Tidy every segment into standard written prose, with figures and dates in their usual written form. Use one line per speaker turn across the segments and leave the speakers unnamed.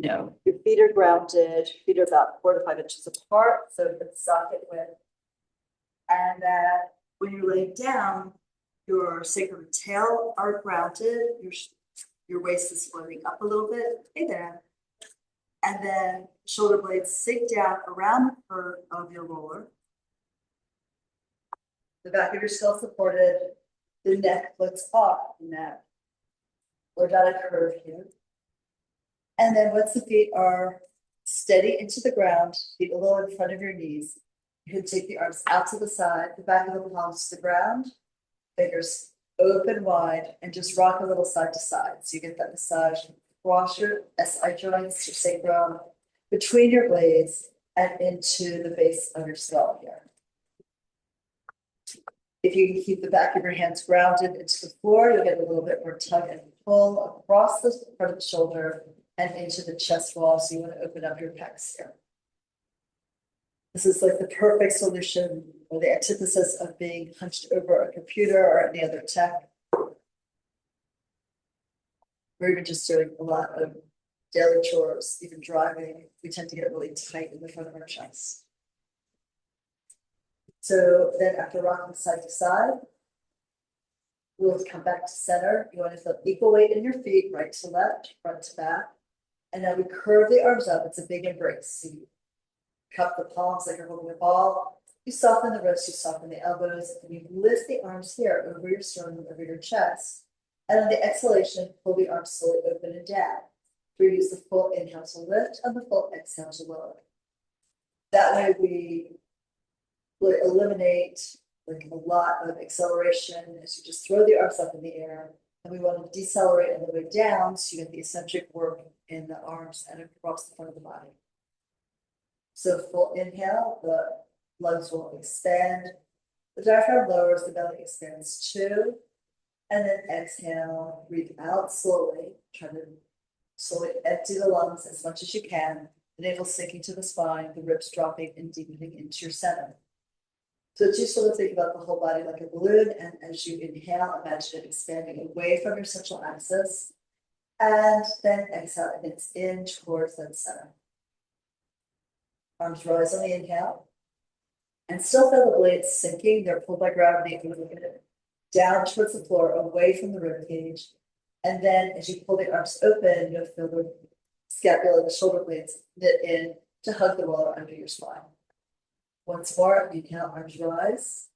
your feet are grounded, your feet are about 4 to 5 inches apart, so it's socket width. And then when you're laying down, your sacrum and tail are grounded, your waist is floating up a little bit. Hey there. And then shoulder blades sink down around the curve of your roller. The back of your skull supported, the neck lifts off the neck. We're down a curve here. And then once the feet are steady into the ground, feet a little in front of your knees, you can take the arms out to the side, the back of the palms to the ground, fingers open wide, and just rock a little side to side. So you get that massage across your SI joints, your sacrum, between your blades, and into the base of your skull here. If you can keep the back of your hands grounded into the floor, you'll get a little bit more tug and pull across the front of the shoulder and into the chest wall. So you want to open up your pecs here. This is like the perfect solution or the antithesis of being hunched over a computer or any other tech. Or even just doing a lot of daily chores, even driving, we tend to get really tight in the front of our chest. So then after rocking side to side, we'll come back to center. You want to feel equal weight in your feet, right to left, front to back. And now we curve the arms up. It's a big embrace. So you cup the palms like you're holding a ball. You soften the wrists, you soften the elbows, and you lift the arms here over your sternum, over your chest. And on the exhalation, pull the arms slowly open and down. We use the full inhale to lift and the full exhale to lower. That way we will eliminate like a lot of acceleration as you just throw the arms up in the air. And we want to decelerate on the way down so you get the eccentric work in the arms and across the front of the body. So full inhale, the lungs will expand. The diaphragm lowers, the belly expands too. And then exhale, breathe out slowly. Try to slowly empty the lungs as much as you can. The navel sinking to the spine, the ribs dropping and deepening into your center. So just sort of think about the whole body like a balloon, and as you inhale, imagine it expanding away from your central axis. And then exhale, and it's in towards that center. Arms rise on the inhale. And still feel the blades sinking. They're pulled by gravity if you look at it. Down towards the floor, away from the rib cage. And then as you pull the arms open, you'll feel the scapula and the shoulder blades knit in to hug the roller under your spine. Once more, inhale, arms rise.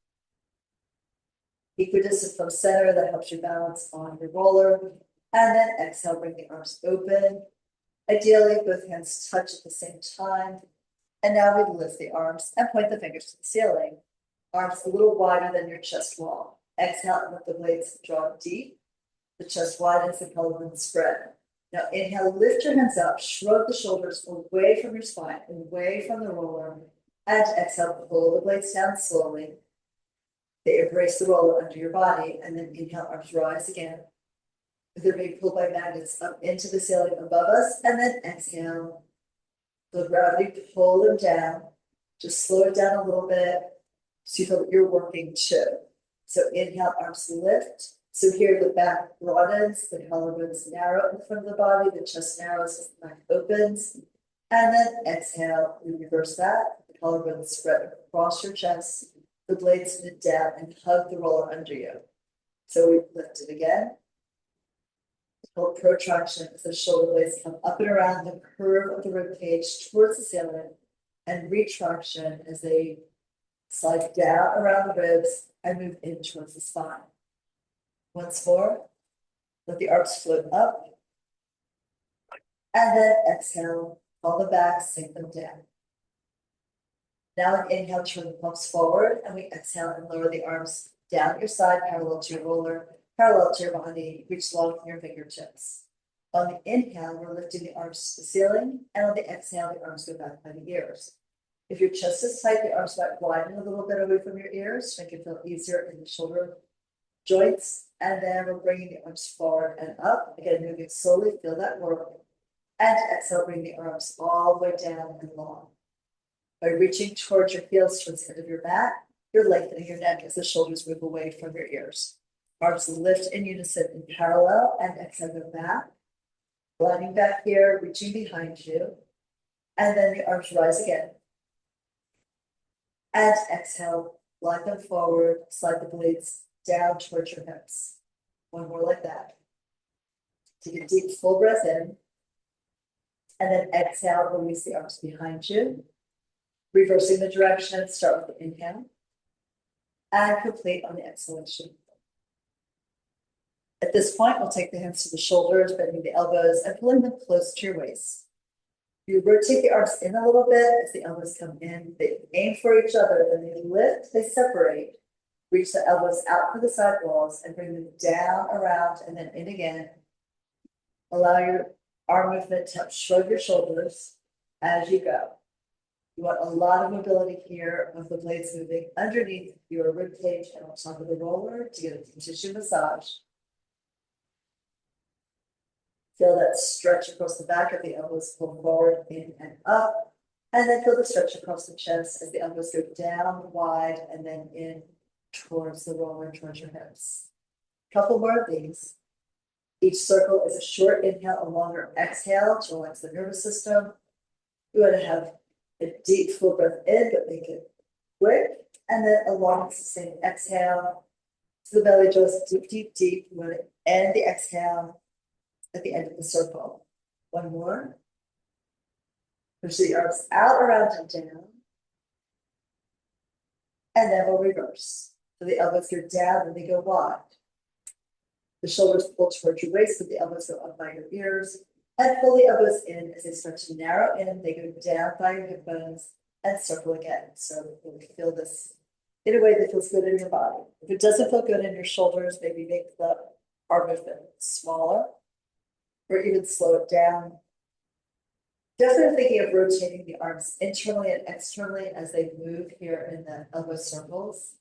Equidistant from center, that helps you balance on your roller. And then exhale, bring the arms open. Ideally, both hands touch at the same time. And now we lift the arms and point the fingers to the ceiling. Arms a little wider than your chest wall. Exhale and let the blades draw deep. The chest widens, the collarbone spread. Now inhale, lift your hands up, shrug the shoulders away from your spine, away from the roller. And exhale, pull the blades down slowly. They embrace the roller under your body, and then inhale, arms rise again. They're being pulled by magnets up into the ceiling above us, and then exhale. The gravity, pull them down. Just slow it down a little bit so you feel that you're working too. So inhale, arms lift. So here the back broadens, the collarbones narrow in the front of the body, the chest narrows as the back opens. And then exhale, we reverse that. The collarbones spread across your chest. The blades knit down and hug the roller under you. So we lift it again. Hold protraction as the shoulder blades come up and around the curve of the rib cage towards the ceiling, and retraction as they slide down around the ribs and move in towards the spine. Once more, let the arms float up, and then exhale, fall them back, sink them down. Now inhale, turn the palms forward, and we exhale and lower the arms down your side, parallel to your roller, parallel to your body, reach long from your fingertips. On the inhale, we're lifting the arms to the ceiling, and on the exhale, the arms go back by the ears. If your chest is tight, the arms might widen a little bit away from your ears, make it feel easier in the shoulder joints. And then we're bringing the arms forward and up. Again, moving slowly, feel that work. And exhale, bring the arms all the way down and long. By reaching towards your heels, towards the end of your mat, you're lengthening your neck as the shoulders move away from your ears. Arms lift in unison in parallel, and exhale, go back. Gliding back here, reaching behind you. And then the arms rise again. And exhale, glide them forward, slide the blades down towards your hips. One more like that. Take a deep full breath in. And then exhale, release the arms behind you. Reversing the direction, start with the inhale. And complete on the exhalation. At this point, we'll take the hands to the shoulders, bending the elbows and pulling them close to your waist. You rotate the arms in a little bit as the elbows come in. They aim for each other, then they lift, they separate. Reach the elbows out for the side walls and bring them down, around, and then in again. Allow your arm movement to shrug your shoulders as you go. You want a lot of mobility here of the blades moving underneath your rib cage and on top of the roller to get a deep tissue massage. Feel that stretch across the back of the elbows, pull forward, in and up. And then feel the stretch across the chest as the elbows go down, wide, and then in towards the roller, towards your hips. Couple more of these. Each circle is a short inhale, a longer exhale to relax the nervous system. You want to have a deep full breath in, but make it quick. And then a long sustained exhale. So the belly draws deep, deep, deep. You want to end the exhale at the end of the circle. One more. Push the arms out, around, and down. And then we'll reverse. So the elbows go down and they go wide. The shoulders pull towards your waist, but the elbows go up by your ears. And pull the elbows in as they start to narrow in. They go down by your hip bones and circle again. So you feel this in a way that feels good in your body. If it doesn't feel good in your shoulders, maybe make the arm movement smaller or even slow it down. Definitely thinking of rotating the arms internally and externally as they move here in the elbow circles.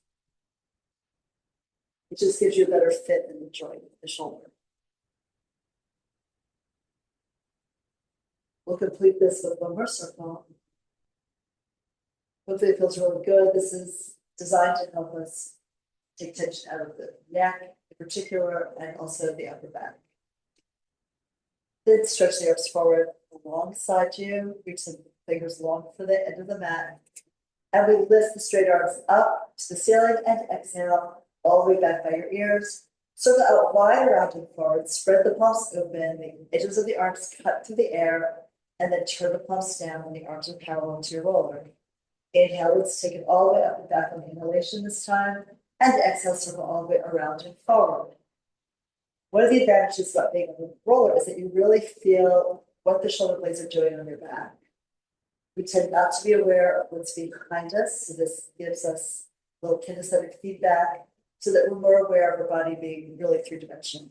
It just gives you a better fit in the joint of the shoulder. We'll complete this with one more circle. Hopefully it feels really good. This is designed to help us take tension out of the neck in particular, and also the upper back. Then stretch the arms forward alongside you. Reach the fingers long for the end of the mat. And we lift the straight arms up to the ceiling and exhale all the way back by your ears. Circle out wide around and forward. Spread the palms open. The edges of the arms cut through the air. And then turn the palms down when the arms are parallel to your roller. Inhale, let's take it all the way up and back on the inhalation this time. And exhale, circle all the way around and forward. One of the advantages about being on the roller is that you really feel what the shoulder blades are doing on your back. We tend not to be aware of what's behind us, so this gives us a little kinesthetic feedback so that we're more aware of our body being really three-dimensional.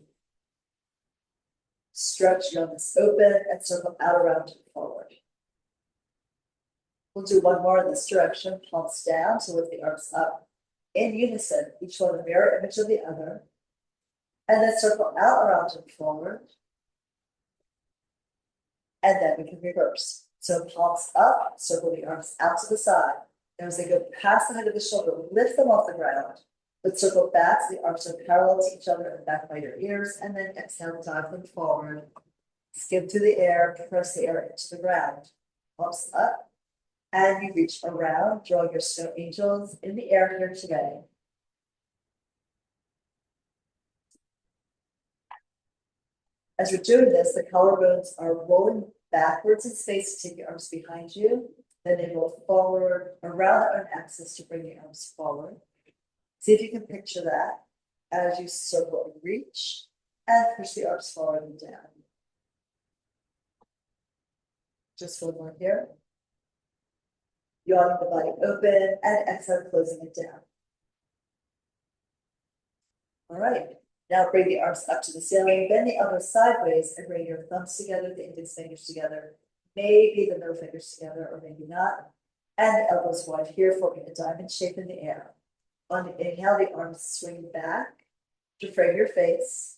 Stretch your arms open and circle out, around, and forward. We'll do one more in this direction, palms down, so lift the arms up in unison, each one a mirror image of the other. And then circle out, around, and forward. And then we can reverse. So palms up, circle the arms out to the side. And as they go past the head of the shoulder, lift them off the ground. But circle back so the arms are parallel to each other and back by your ears. And then exhale, dive them forward. Skim through the air, press the air into the ground. Palms up. And you reach around, draw your snow angels in the air here today. As you're doing this, the collarbones are rolling backwards in space to take your arms behind you. Then they roll forward around their own axis to bring the arms forward. See if you can picture that as you circle and reach and push the arms forward and down. Just one more here. Yawning the body open and exhale, closing it down. All right. Now bring the arms up to the ceiling, bend the elbows sideways and bring your thumbs together, the index fingers together, maybe the middle fingers together, or maybe not. And the elbows wide here, forming a diamond shape in the air. On the inhale, the arms swing back to frame your face.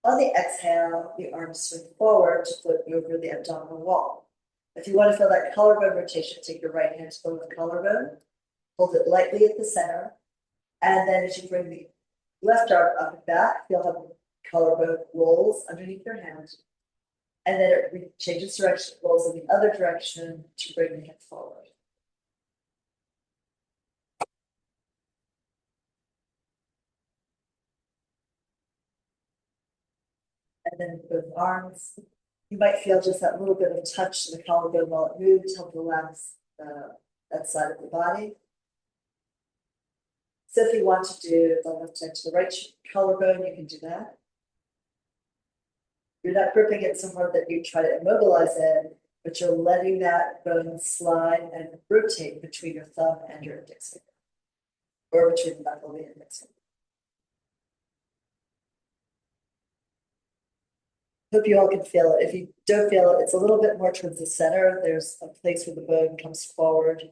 On the exhale, the arms swing forward to flip over the abdominal wall. If you want to feel that collarbone rotation, take your right hand to the left collarbone, hold it lightly at the center, and then as you bring the left arm up and back, feel how the collarbone rolls underneath your hand. And then it changes direction, rolls in the other direction to bring the hip forward. And then both arms, you might feel just that little bit of touch to the collarbone while it moves, help relax that side of the body. So if you want to do the left side to the right collarbone, you can do that. You're not gripping it so hard that you try to immobilize it, but you're letting that bone slide and rotate between your thumb and your index finger, or between the knuckle and the index finger. Hope you all can feel it. If you don't feel it, it's a little bit more towards the center. There's a place where the bone comes forward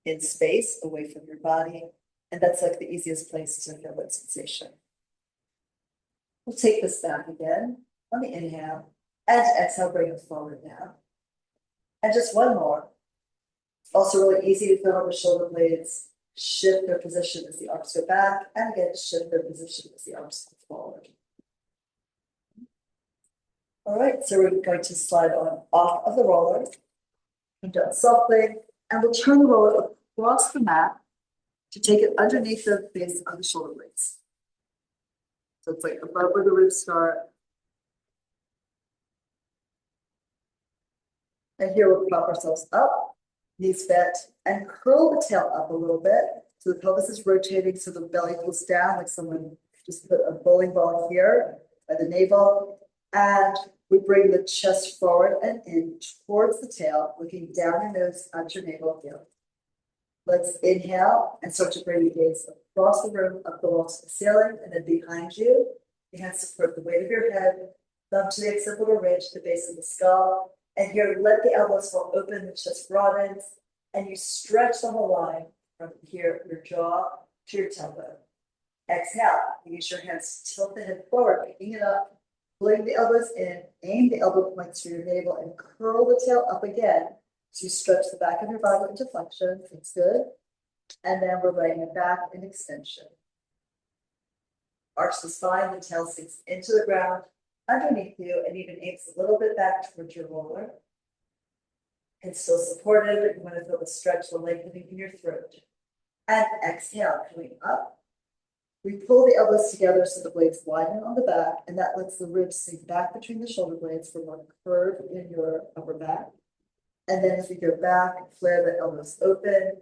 in space away from your body. And that's like the easiest place to feel that sensation. We'll take this back again. Let me inhale and exhale, bring it forward now. And just one more. Also really easy to feel how the shoulder blades shift their position as the arms go back, and again, shift their position as the arms go forward. All right, so we're going to slide on off of the roller, come down softly, and we'll turn the roller across the mat to take it underneath the base of the shoulder blades. So it's like above where the ribs start. And here we'll prop ourselves up, knees bent, and curl the tail up a little bit. So the pelvis is rotating, so the belly goes down, like someone just put a bowling ball here by the navel. And we bring the chest forward and in towards the tail, looking down your nose at your navel here. Let's inhale and start to bring the gaze across the room, up the wall to the ceiling, and then behind you. Your hands support the weight of your head, thumb to the occipital ridge, the base of the skull. And here, let the elbows fall open, the chest broadens, and you stretch the whole line from here, your jaw to your tailbone. Exhale, use your hands to tilt the head forward, picking it up, pulling the elbows in, aim the elbow points to your navel, and curl the tail up again. So you stretch the back of your body into flexion. It's good. And then we're laying it back in extension. Arch the spine, the tail sinks into the ground underneath you and even aims a little bit back towards your roller. It's still supported, but you want to feel the stretch, the lengthening in your throat. And exhale, coming up. We pull the elbows together so the blades widen on the back, and that lets the ribs sink back between the shoulder blades for more curve in your upper back. And then as we go back, flare the elbows open.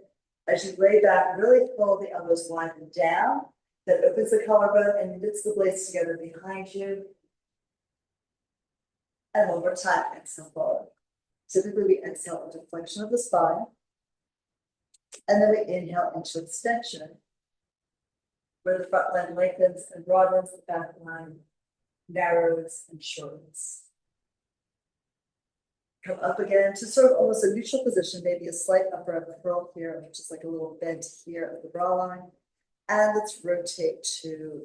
As you lay back, really pull the elbows widen down. That opens the collarbone and knits the blades together behind you. And over time, exhale forward. Typically, we exhale into flexion of the spine. And then we inhale into extension, where the front leg lengthens and broadens, the back line narrows and shortens. Come up again to sort of almost a neutral position, maybe a slight upper curl here, which is like a little bend here at the bra line. And let's rotate to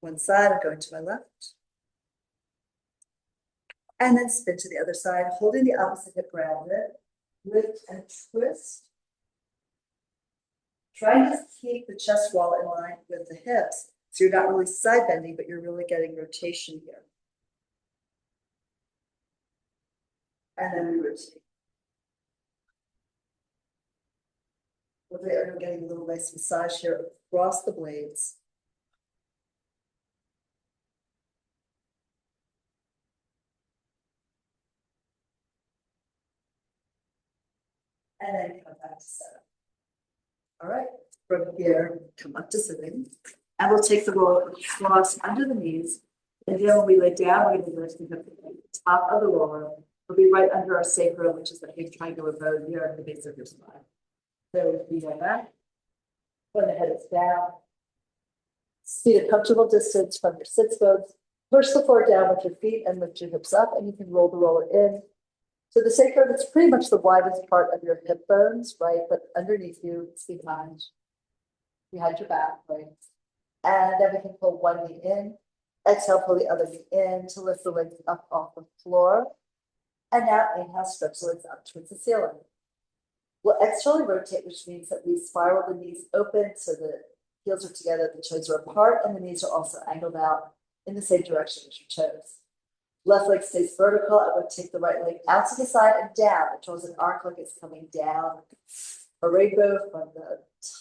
one side. I'm going to my left. And then spin to the other side, holding the opposite hip around it. Lift and twist. Try to keep the chest wall in line with the hips. So you're not really side bending, but you're really getting rotation here. And then we rotate. We're getting a little nice massage here across the blades. And then come back to setup. All right, from here, come up to sitting. And we'll take the roller across under the knees. And then when we lay down, we're going to be lifting up the top of the roller. It'll be right under our sacrum, which is the big triangular bone here at the base of your spine. So we go back. When the head is down. See a comfortable distance from your sits bones. Push the floor down with your feet and lift your hips up, and you can roll the roller in. So the sacrum is pretty much the widest part of your hip bones, right? But underneath you, it's behind your back, right? And then we can pull one knee in. Exhale, pull the other knee in to lift the legs up off the floor. And now inhale, stretch the legs up towards the ceiling. We'll externally rotate, which means that we spiral the knees open so the heels are together, the toes are apart, and the knees are also angled out in the same direction as your toes. Left leg stays vertical. I'm going to take the right leg out to the side and down. It draws an arc like it's coming down. A rainbow from the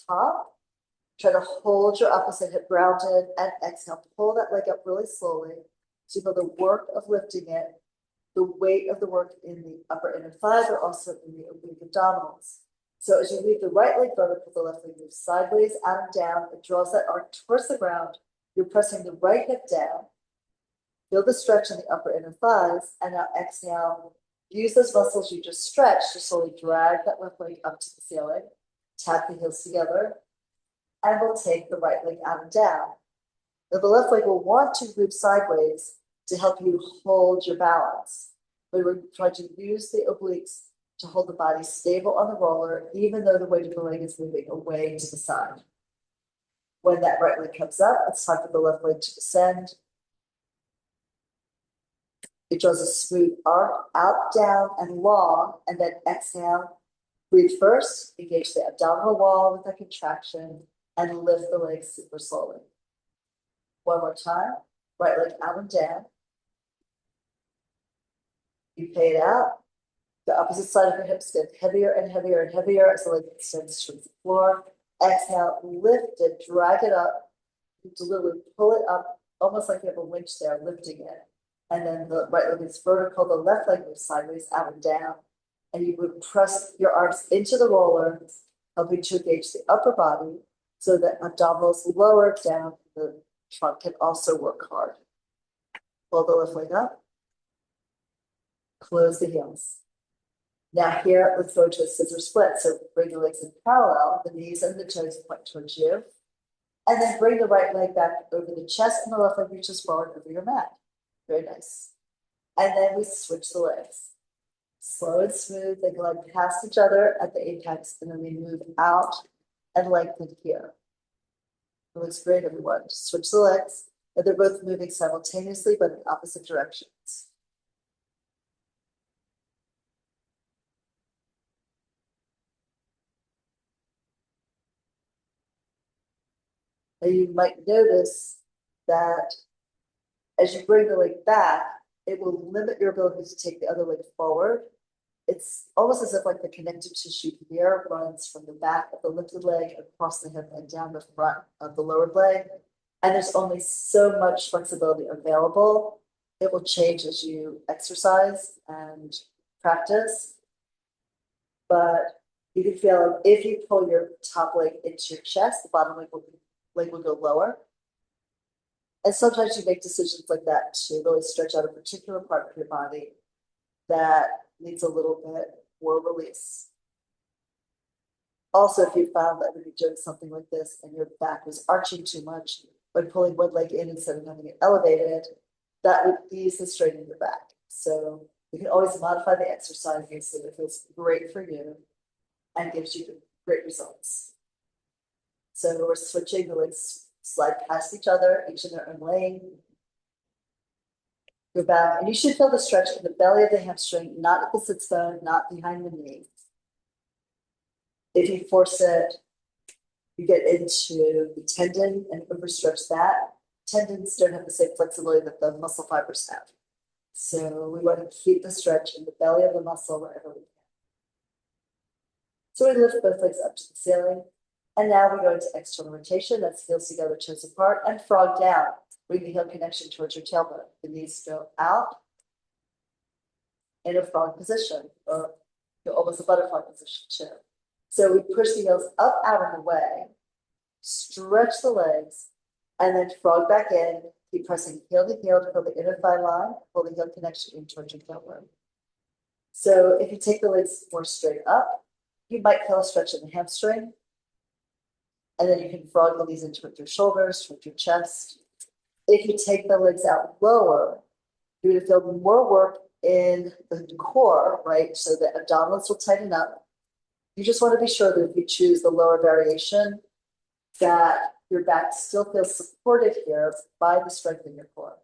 top. Try to hold your opposite hip grounded and exhale. Pull that leg up really slowly. So you feel the work of lifting it, the weight of the work in the upper inner thigh, but also in the oblique abdominals. So as you leave the right leg vertical, the left leg moves sideways, out and down. It draws that arc towards the ground. You're pressing the right hip down. Feel the stretch in the upper inner thighs, and now exhale. Use those muscles you just stretched to slowly drag that left leg up to the ceiling. Tap the heels together, and we'll take the right leg out and down. Now the left leg will want to move sideways to help you hold your balance. But we're trying to use the obliques to hold the body stable on the roller, even though the weight of the leg is moving away to the side. When that right leg comes up, it's time for the left leg to descend. It draws a smooth arc out, down, and long, and then exhale. Breathe first, engage the abdominal wall with a contraction, and lift the legs super slowly. One more time, right leg out and down. You pay it out. The opposite side of your hips get heavier and heavier and heavier as the leg extends towards the floor. Exhale, lift it, drag it up. You literally pull it up, almost like you have a winch there, lifting it. And then the right leg is vertical, the left leg moves sideways, out and down. And you would press your arms into the roller, helping to engage the upper body so that abdominals lower down, the trunk can also work hard. Pull the left leg up, close the heels. Now here, let's go to a scissor split. So bring the legs in parallel, the knees and the toes point towards you. And then bring the right leg back over the chest and the left leg reaches forward over your mat. Very nice. And then we switch the legs. Slow and smooth, they glide past each other at the apex, and then we move out and lengthen here. It looks great, everyone. Just switch the legs, and they're both moving simultaneously, but in opposite directions. And you might notice that as you bring the leg back, it will limit your ability to take the other leg forward. It's almost as if like the connective tissue here runs from the back of the lifted leg across the hip and down the front of the lowered leg. And there's only so much flexibility available. It will change as you exercise and practice. But you can feel if you pull your top leg into your chest, the bottom leg will go lower. And sometimes you make decisions like that to really stretch out a particular part of your body that needs a little bit more release. Also, if you found that when you're doing something like this and your back was arching too much, by pulling one leg in instead of having it elevated, that would ease the strain in your back. So you can always modify the exercise so that it feels great for you and gives you great results. So we're switching, the legs slide past each other, each in their own lane. Go back, and you should feel the stretch in the belly of the hamstring, not at the sits bone, not behind the knee. If you force it, you get into the tendon and overstretch that. Tendons don't have the same flexibility that the muscle fibers have. So we want to keep the stretch in the belly of the muscle wherever we can. So we lift both legs up to the ceiling. And now we go into external rotation. That's heels together, toes apart, and frog down. Bring the heel connection towards your tailbone. The knees go out in a frog position, or almost a butterfly position too. So we push the heels up, out, and away, stretch the legs, and then frog back in. Keep pressing heel to heel to feel the inner thigh line, pull the heel connection in towards your tailbone. So if you take the legs more straight up, you might feel a stretch in the hamstring. And then you can frog the knees in towards your shoulders, towards your chest. If you take the legs out lower, you're going to feel more work in the core, right? So the abdominals will tighten up. You just want to be sure that if you choose the lower variation, that your back still feels supported here by the strength in your core.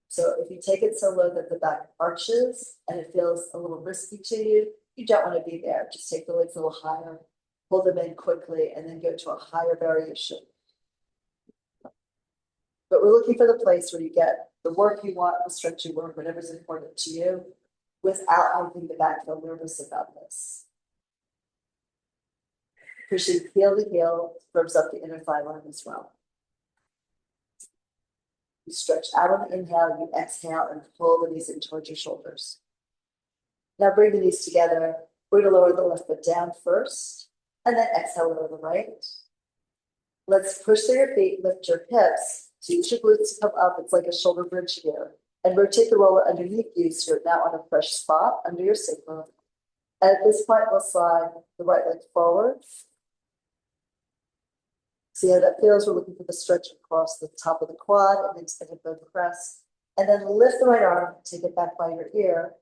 So if you take it so low that the back arches and it feels a little risky to you, you don't want to be there. Just take the legs a little higher, pull them in quickly, and then go to a higher variation. But we're looking for the place where you get the work you want, the stretch you want, whatever's important to you, without having the back feel nervous about this. Pushing heel to heel firms up the inner thigh line as well. You stretch out on the inhale, you exhale and pull the knees in towards your shoulders. Now bring the knees together. We're going to lower the left foot down first, and then exhale over the right. Let's push through your feet, lift your hips, teach your glutes to come up. It's like a shoulder bridge here. And rotate the roller underneath you so you're now on a fresh spot under your sacrum. And at this point, we'll slide the right leg forward. See how that feels? We're looking for the stretch across the top of the quad and into the hip bone press. And then lift the right arm, take it back by your ear,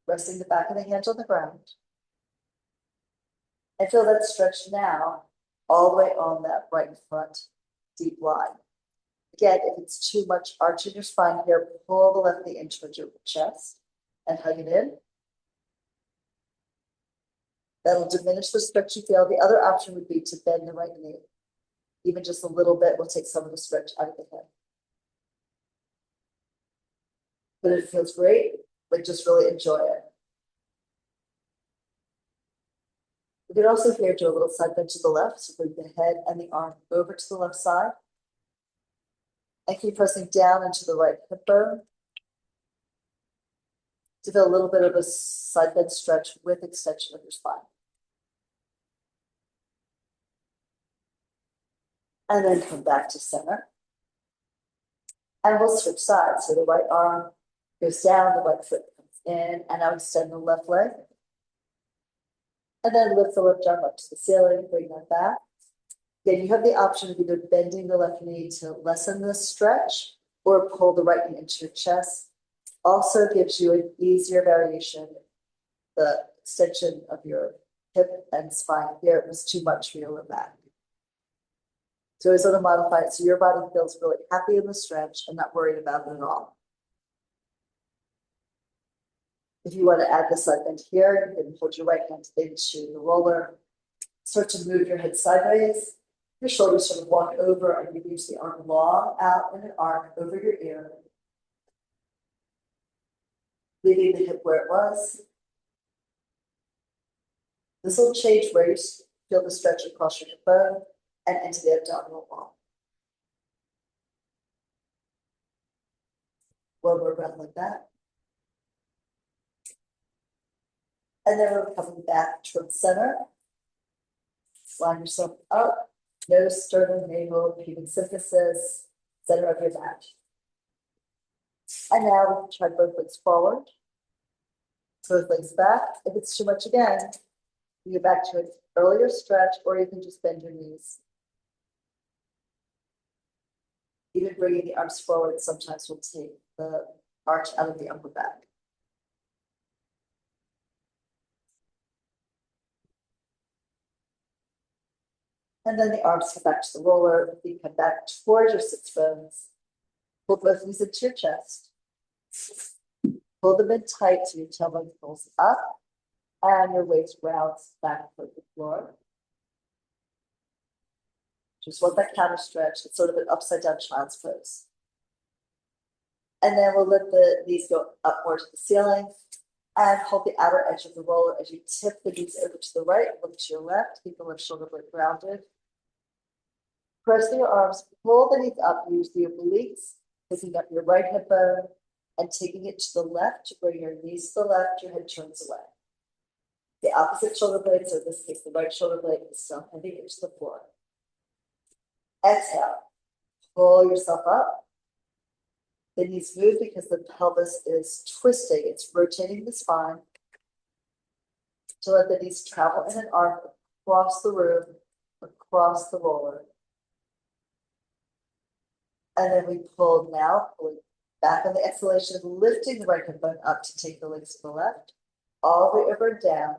resting the back of the hand on the ground. And feel that stretch now all the way on that right front deep line. Again, if it's too much arch in your spine here, pull the left knee in towards your chest and hug it in. That'll diminish the stretch you feel. The other option would be to bend the right knee. Even just a little bit will take some of the stretch out of the head. But it feels great, like just really enjoy it. We can also here do a little side bend to the left, so bring the head and the arm over to the left side. And keep pressing down into the right hip bone to feel a little bit of a side bend stretch with extension of your spine. And then come back to center. And we'll switch sides. So the right arm goes down, the right foot comes in, and now extend the left leg. And then lift the left arm up to the ceiling, bring that back. Then you have the option of either bending the left knee to lessen the stretch or pull the right knee into your chest. Also gives you an easier variation. The extension of your hip and spine here was too much for your lower back. So I want to modify it so your body feels really happy in the stretch and not worried about it at all. If you want to add the side bend here, you can hold your right hand into the roller. Start to move your head sideways. Your shoulders sort of walk over and you reach the arm long out in an arc over your ear. Leaving the hip where it was. This will change where you feel the stretch across your hip bone and into the abdominal wall. One more breath like that. And then we're coming back towards center. Line yourself up. Nose, sternum, navel, pubic symphysis, center of your mat. And now we can try both legs forward. Both legs back. If it's too much again, you go back to an earlier stretch, or you can just bend your knees. Even bringing the arms forward sometimes will take the arch out of the upper back. And then the arms come back to the roller, the feet come back towards your sits bones. Pull both knees into your chest. Pull them in tight so your tailbone pulls up and your waist rounds back toward the floor. Just want that counter stretch. It's sort of an upside down child's pose. And then we'll let the knees go up more to the ceiling and hold the outer edge of the roller as you tip the knees over to the right, look to your left, keep the left shoulder blade grounded. Press your arms, pull the knees up, use the obliques, picking up your right hip bone and taking it to the left to bring your knees to the left, your head turns away. The opposite shoulder blade, so in this case, the right shoulder blade is still heading into the floor. Exhale, pull yourself up. The knees move because the pelvis is twisting, it's rotating the spine to let the knees travel in an arc across the room, across the roller. And then we pull now, pulling back on the exhalation, lifting the right hip bone up to take the legs to the left, all the way over and down.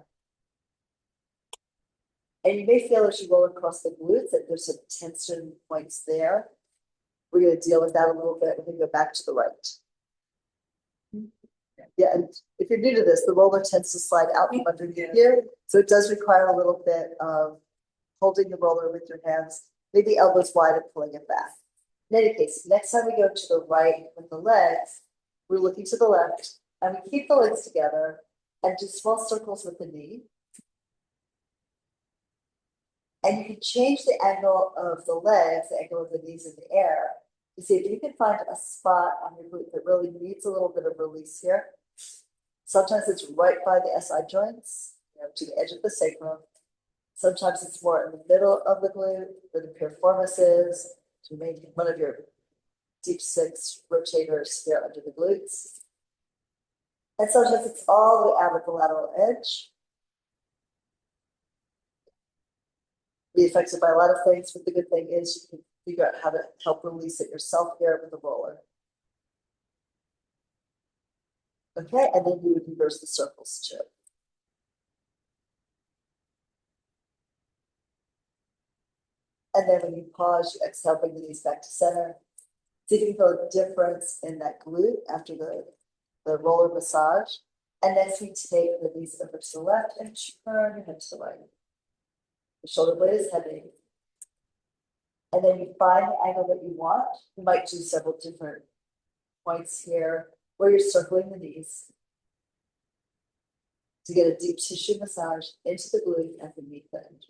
And you may feel as you roll across the glutes that there's some tension points there. We're going to deal with that a little bit when we go back to the right. Yeah, and if you're new to this, the roller tends to slide out from underneath here. So it does require a little bit of holding the roller with your hands, maybe elbows wide and pulling it back. In any case, next time we go to the right with the legs, we're looking to the left, and we keep the legs together and do small circles with the knee. And you can change the angle of the legs, the angle of the knees in the air, to see if you can find a spot on your glute that really needs a little bit of release here. Sometimes it's right by the SI joints, to the edge of the sacrum. Sometimes it's more in the middle of the glute, where the piriformis is, to make one of your deep six rotators here under the glutes. And sometimes it's all the way out of the lateral edge. Be affected by a lot of things, but the good thing is you can figure out how to help release it yourself here with the roller. Okay, and then you would reverse the circles too. And then when you pause, you exhale, bring the knees back to center. See if you can feel a difference in that glute after the roller massage. And next we take the knees over to the left and turn your head to the right. The shoulder blade is heavy. And then you find the angle that you want. You might do several different points here where you're circling the knees to get a deep tissue massage into the glute and beneath the end.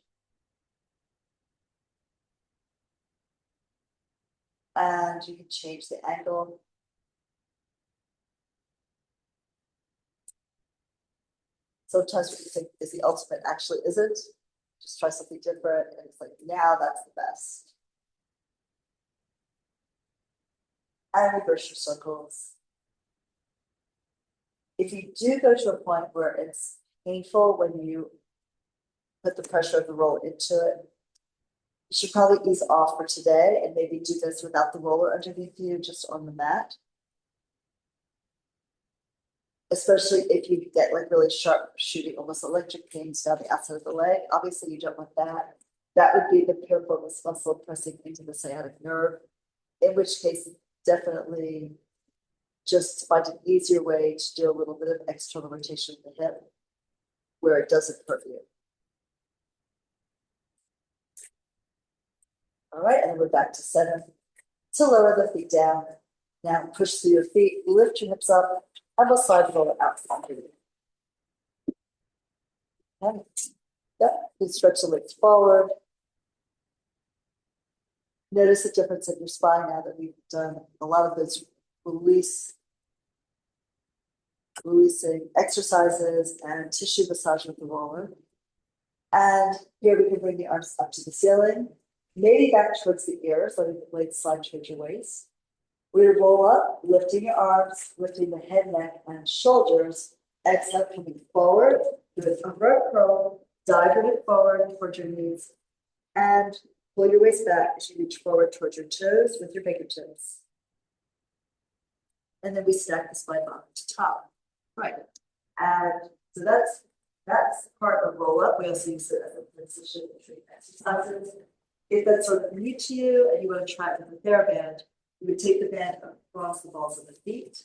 And you can change the angle. Sometimes what you think is the ultimate actually isn't. Just try something different, and it's like, now that's the best. And reverse your circles. If you do go to a point where it's painful when you put the pressure of the roll into it, you should probably ease off for today and maybe do this without the roller underneath you, just on the mat. Especially if you get like really sharp shooting, almost electric pains down the outside of the leg. Obviously you don't want that. That would be the piriformis muscle pressing into the sciatic nerve, in which case definitely just find an easier way to do a little bit of external rotation of the hip where it doesn't hurt you. All right, and then we're back to center. To lower the feet down. Now push through your feet, lift your hips up, and we'll slide roller out from under you. Okay. Yep, you stretch the legs forward. Notice the difference in your spine now that we've done a lot of those releasing exercises and tissue massage with the roller. And here we can bring the arms up to the ceiling, maybe back towards the ears, letting the blades slide towards your waist. We roll up, lifting your arms, lifting the head, neck, and shoulders. Exhale, coming forward, do an upward curl, dive it forward towards your knees, and pull your waist back as you reach forward towards your toes with your fingertips. And then we stack the spine bottom to top. Right. And so that's part of roll up. We also use it as a position between exercises. If that's sort of new to you and you want to try it with a TheraBand, you would take the band across the balls of the feet,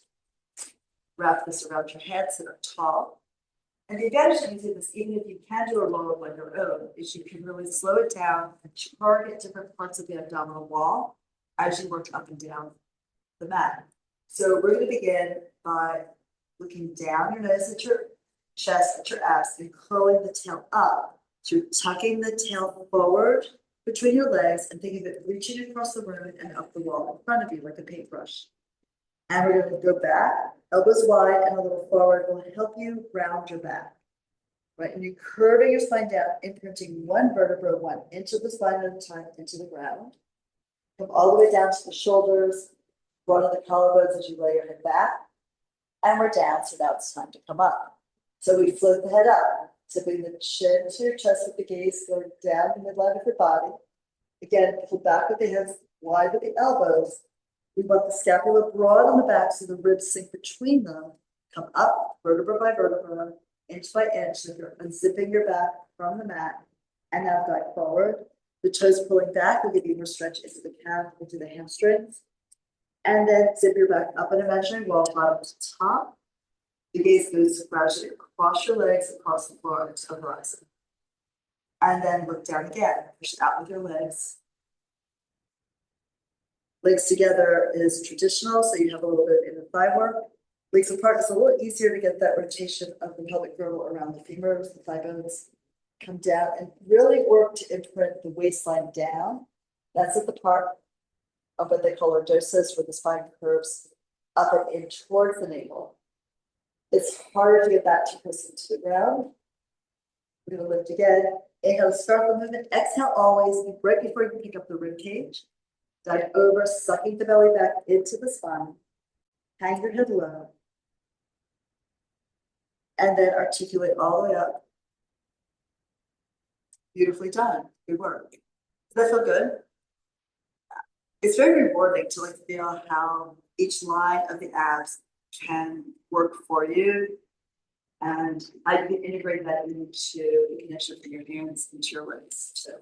wrap this around your hands that are tall. And the advantage of using this, even if you can do a roll up on your own, is you can really slow it down and target different parts of the abdominal wall as you work up and down the mat. So we're going to begin by looking down your nose at your chest, at your abs, and curling the tail up through tucking the tail forward between your legs and thinking of it reaching across the room and up the wall in front of you like a paintbrush. And we're going to go back, elbows wide and a little forward will help you round your back. Right, and you're curving your spine down, imprinting one vertebra, one inch of the spine at a time into the ground. Come all the way down to the shoulders, broaden the collarbones as you lay your head back. And we're down, so now it's time to come up. So we float the head up, tipping the chin to your chest with the gaze going down the midline of your body. Again, pull back with the hands, wide with the elbows. We want the scapula broad on the back so the ribs sink between them. Come up, vertebra by vertebra, inch by inch, so you're unzipping your back from the mat. And now back forward. The toes pulling back will give you more stretch into the calf, into the hamstrings. And then zip your back up an imaginary wall, bottom to top. The gaze goes gradually across your legs, across the floor, into the horizon. And then look down again, push it out with your legs. Legs together is traditional, so you have a little bit of inner thigh work. Legs apart is a little easier to get that rotation of the pelvic girdle around the femurs, the thigh bones. Come down and really work to imprint the waistline down. That's at the part of what they call lordosis, where the spine curves up and in towards the navel. It's harder to get that to press into the ground. We're going to lift again. Inhale, start the movement. Exhale always, right before you pick up the rib cage. Dive over, sucking the belly back into the spine. Hang your head low. And then articulate all the way up. Beautifully done. Good work. Does that feel good? It's very rewarding to like feel how each line of the abs can work for you. And I can integrate that into the connection from your hands into your legs too.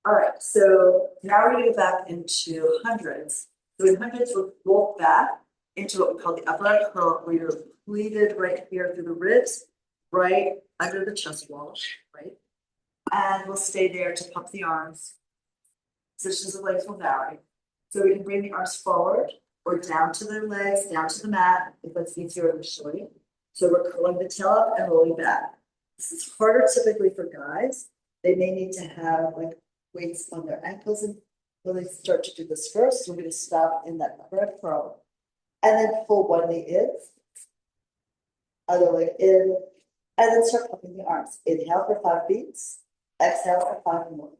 All right, so now we're going to go back into hundreds. So in hundreds, we'll roll back into what we call the upright curl, where you're pleated right here through the ribs, right under the chest wall, right? And we'll stay there to pump the arms. Positions of legs will vary. So we can bring the arms forward or down to their legs, down to the mat, if that's easier initially. So we're curling the tail up and rolling back. This is harder typically for guys. They may need to have like weights on their ankles and when they start to do this first. So we're going to stop in that upright curl and then pull one knee in, other leg in, and then start pumping the arms. Inhale for 5 beats, exhale for 5 more.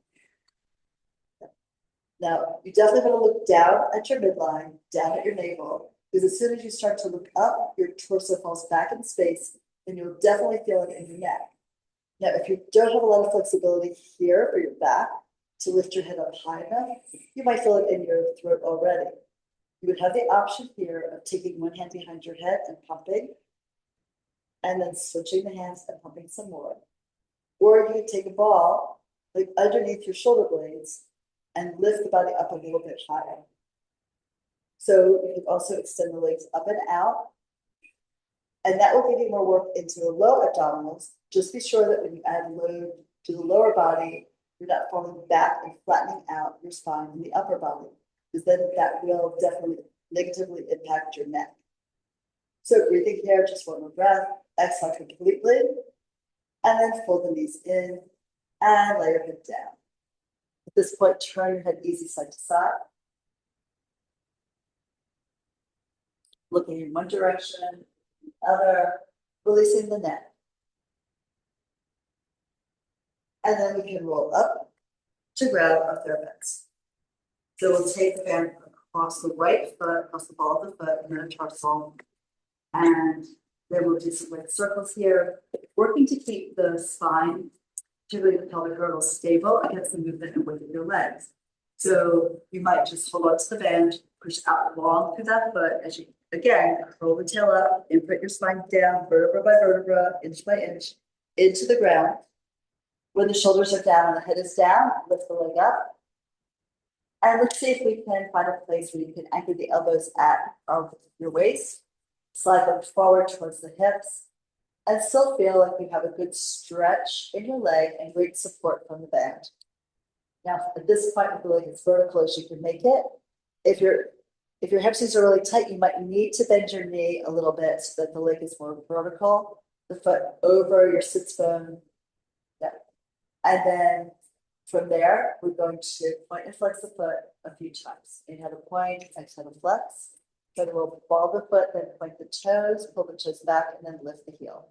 Now, you definitely want to look down at your midline, down at your navel, because as soon as you start to look up, your torso falls back in space, and you'll definitely feel it in your neck. Now, if you don't have a lot of flexibility here for your back to lift your head up high enough, you might feel it in your throat already. You would have the option here of taking one hand behind your head and pumping, and then switching the hands and pumping some more. Or you could take a ball, like underneath your shoulder blades, and lift the body up a little bit higher. So you can also extend the legs up and out. And that will give you more work into the low abdominals. Just be sure that when you add load to the lower body, you're not falling back and flattening out your spine in the upper body, because then that will definitely negatively impact your neck. So breathing here, just one more breath, exhale completely, and then fold the knees in and lay your head down. At this point, turn your head easy side to side. Looking in one direction, other, releasing the neck. And then we can roll up to grab our third bends. So we'll take the band across the right foot, across the ball of the foot, and then a tarsal. And then we'll do some leg circles here, working to keep the spine, particularly the pelvic girdle, stable against the movement and weight of your legs. So you might just hold on to the band, push out long through that foot as you, again, curl the tail up, imprint your spine down, vertebra by vertebra, inch by inch, into the ground. When the shoulders are down and the head is down, lift the leg up. And let's see if we can find a place where you can anchor the elbows at your waist, slide them forward towards the hips, and still feel like you have a good stretch in your leg and great support from the band. Now, at this point, if the leg is vertical as you can make it, if your hamstrings are really tight, you might need to bend your knee a little bit so that the leg is more vertical, the foot over your sits bone. Yeah. And then from there, we're going to point and flex the foot a few times. Inhale to point, exhale to flex. Then we'll ball the foot, then point the toes, pull the toes back, and then lift the heel.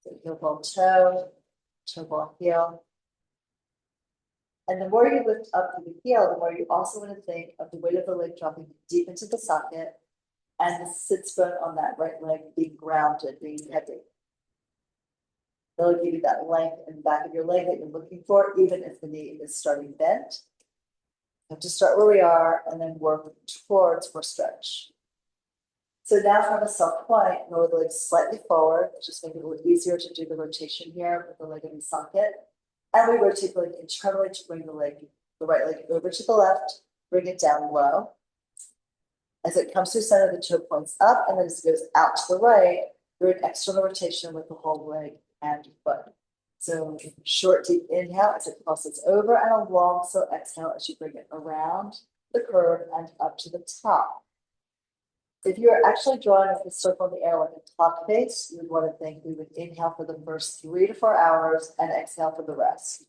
So heel ball toe ball heel. And the more you lift up to the heel, the more you also want to think of the weight of the leg dropping deep into the socket and the sits bone on that right leg being grounded, being heavy. That'll give you that length in the back of your leg that you're looking for, even if the knee is starting bent. You have to start where we are and then work towards more stretch. So now from a self point, lower the leg slightly forward, just make it a little easier to do the rotation here with the leg in the socket. And we rotate the leg internally to bring the right leg over to the left, bring it down low. As it comes through center, the toe points up, and then as it goes out to the right, you're an external rotation with the whole leg and foot. So short, deep inhale as it crosses over, and a long, slow exhale as you bring it around, the curve and up to the top. If you're actually drawing a circle in the air like a clock face, you would want to think we would inhale for the first 3 to 4 hours and exhale for the rest.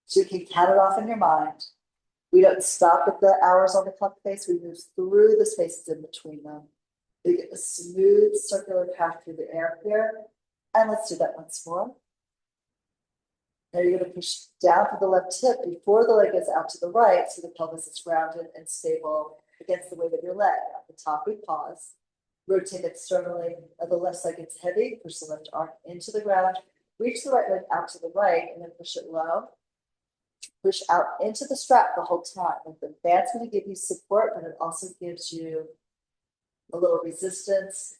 So you can count it off in your mind. We don't stop at the hours on the clock face, we move through the spaces in between them. We get a smooth circular path through the air here. And let's do that once more. Now you're going to push down to the left hip before the leg goes out to the right, so the pelvis is grounded and stable against the weight of your leg. At the top, we pause, rotate externally. At the left side gets heavy, push the left arm into the ground, reach the right leg out to the right, and then push it low. Push out into the strap the whole time. Like the band's going to give you support, but it also gives you a little resistance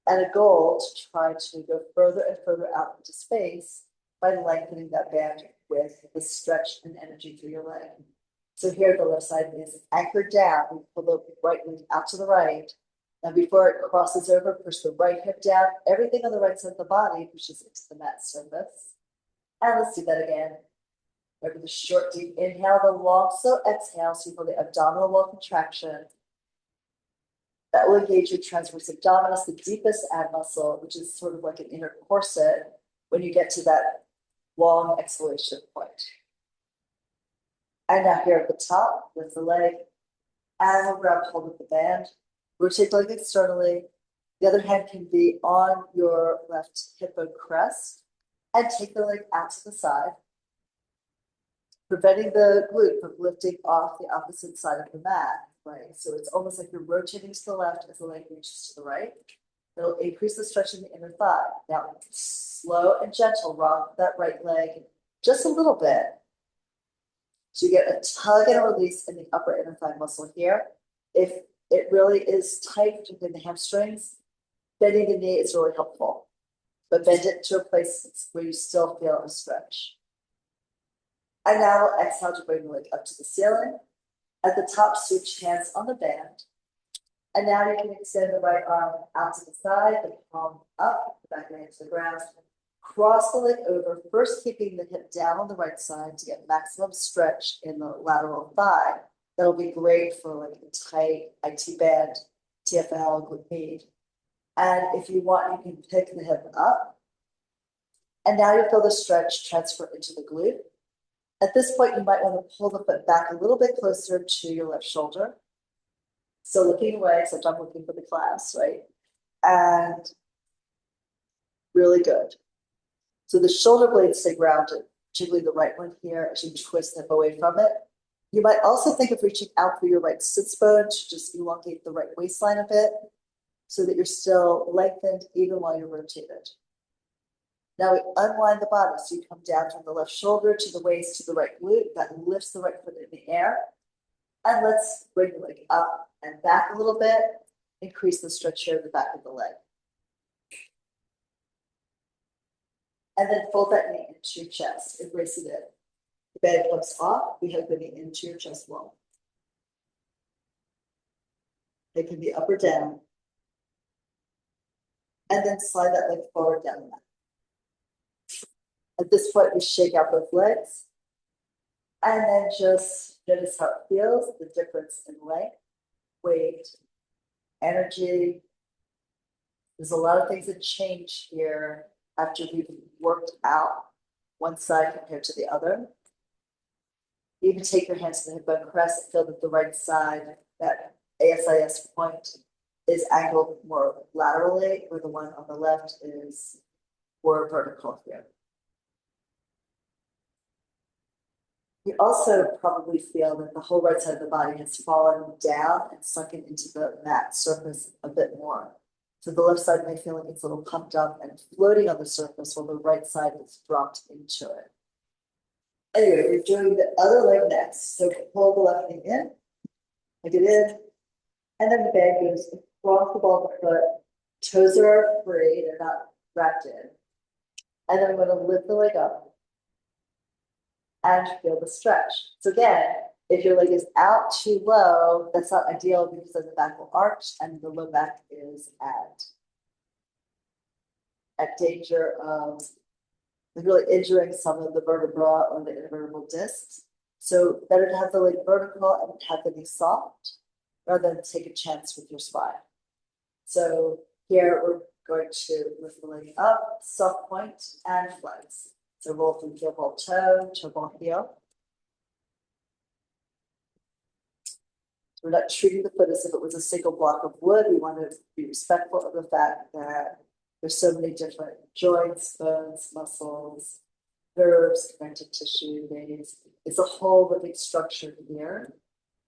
and a goal to try to go further and further out into space by lengthening that band with the stretch and energy through your leg. So here the left side is anchored down. We pull the right leg out to the right. Now before it crosses over, push the right hip down. Everything on the right side of the body pushes into the mat surface. And let's do that again. Remember the short, deep inhale, the long, slow exhale. So you feel the abdominal wall contraction. That will engage your transverse abdominis, the deepest ab muscle, which is sort of like an inner corset when you get to that long exhalation point. And now here at the top, lift the leg, and we'll grab hold of the band. Rotate the leg externally. The other hand can be on your left hip bone crest, and take the leg out to the side, preventing the glute from lifting off the opposite side of the mat. Right, so it's almost like you're rotating to the left as the leg reaches to the right. It'll increase the stretch in the inner thigh. Now, slow and gentle, rock that right leg just a little bit. So you get a tug and a release in the upper inner thigh muscle here. If it really is tight within the hamstrings, bending the knee is really helpful. But bend it to a place where you still feel a stretch. And now we'll exhale to bring the leg up to the ceiling. At the top, switch hands on the band. And now you can extend the right arm out to the side, the palm up, the back leg to the ground. Cross the leg over, first keeping the hip down on the right side to get maximum stretch in the lateral thigh. That'll be great for like a tight IT band, TFL, glute med. And if you want, you can pick the hip up. And now you feel the stretch transfer into the glute. At this point, you might want to pull the foot back a little bit closer to your left shoulder. So looking away, except I'm looking for the class, right? And really good. So the shoulder blades stay grounded, particularly the right one here as you twist the hip away from it. You might also think of reaching out through your right sits bone to just elongate the right waistline a bit so that you're still lengthened even while you're rotated. Now we unwind the body, so you come down from the left shoulder to the waist to the right glute. That lifts the right foot in the air. And let's bring the leg up and back a little bit. Increase the stretch here in the back of the leg. And then fold that knee into your chest, embrace it in. The band comes off, we hug the knee into your chest wall. It can be up or down. And then slide that leg forward down the mat. At this point, we shake out both legs. And then just notice how it feels, the difference in length, weight, energy. There's a lot of things that change here after we've worked out one side compared to the other. Even take your hands to the hip bone crest and feel that the right side, that ASIS point, is angled more laterally, where the one on the left is more vertical here. You also probably feel that the whole right side of the body has fallen down and sunken into the mat surface a bit more. So the left side may feel like it's a little pumped up and floating on the surface, while the right side is dropped into it. Anyway, we're doing the other leg next. So pull the left knee in, like it is, and then the band goes across the ball of the foot. Toes are free, they're not wrapped in. And then we're going to lift the leg up and feel the stretch. So again, if your leg is out too low, that's not ideal because then the back will arch and the low back is at danger of really injuring some of the vertebra or the intervertebral discs. So better to have the leg vertical and have the knee soft rather than take a chance with your spine. So here we're going to lift the leg up, soft point, and flex. So roll from heel ball toe ball heel. We're not treating the foot as if it was a single block of wood. We want to be respectful of the fact that there's so many different joints, bones, muscles, nerves, connective tissue, veins. It's a whole living structure here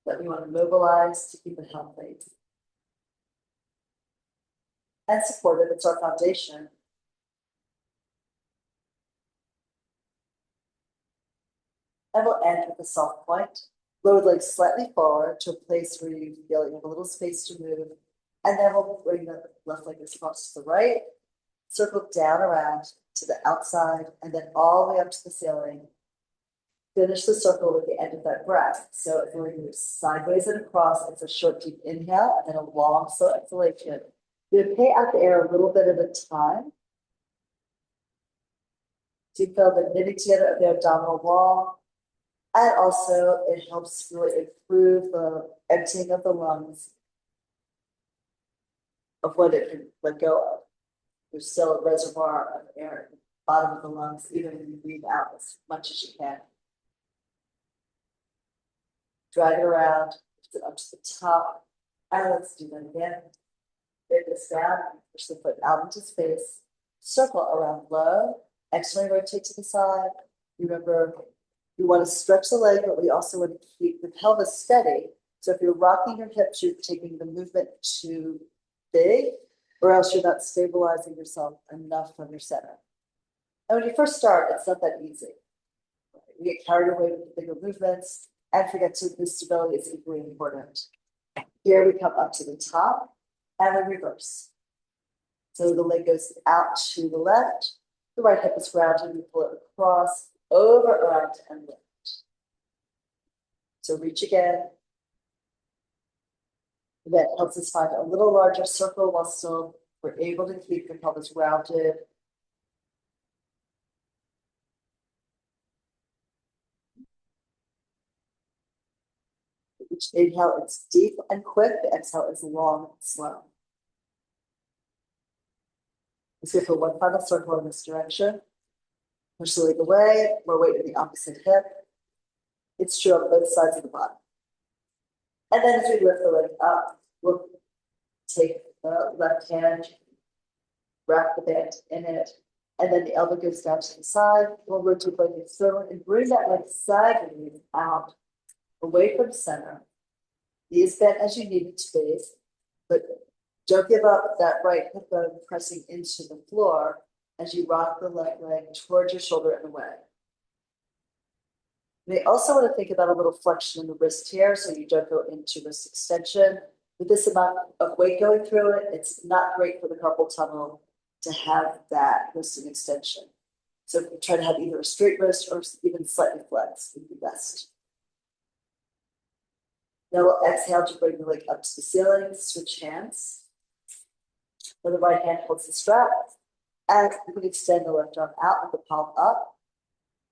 that we want to mobilize to keep it healthy and supportive. It's our foundation. And we'll end with a soft point. Lower leg slightly forward to a place where you feel you have a little space to move. And then we'll bring the left leg across to the right, circle down around to the outside, and then all the way up to the ceiling. Finish the circle with the end of that breath. So if we're going to move sideways and across, it's a short, deep inhale, and then a long, slow exhalation. You pay out the air a little bit at a time. So you feel the knitting together of the abdominal wall. And also, it helps really improve the emptying of the lungs of what it can let go of. There's still a reservoir of air at the bottom of the lungs, even when you breathe out as much as you can. Drag it around, lift it up to the top. And let's do that again. Bring this down, push the foot out into space. Circle around low. Externally rotate to the side. Remember, we want to stretch the leg, but we also want to keep the pelvis steady. So if you're rocking your hips, you're taking the movement too big, or else you're not stabilizing yourself enough from your center. And when you first start, it's not that easy. We get carried away with the bigger movements and forget to the stability is equally important. Here we come up to the top and we reverse. So the leg goes out to the left, the right hip is grounded, we pull it across, over, around, and lift. So reach again. That helps us find a little larger circle while still we're able to keep the pelvis rounded. Each inhale, it's deep and quick. The exhale is long and slow. Let's go for one final circle in this direction. Push the leg away, more weight in the opposite hip. It's true on both sides of the body. And then as we lift the leg up, we'll take the left hand, wrap the band in it, and then the elbow goes down to the side. We'll rotate the leg forward and bring that leg sideways out, away from center. Knees bent as you need it to be, but don't give up that right hip bone pressing into the floor as you rock the left leg towards your shoulder and away. You may also want to think about a little flexion in the wrist here so you don't go into wrist extension. With this amount of weight going through it, it's not great for the carpal tunnel to have that wrist and extension. So try to have either a straight wrist or even slightly flexed would be best. Now we'll exhale to bring the leg up to the ceiling, switch hands. Where the right hand holds the strap, and you can extend the left arm out with the palm up.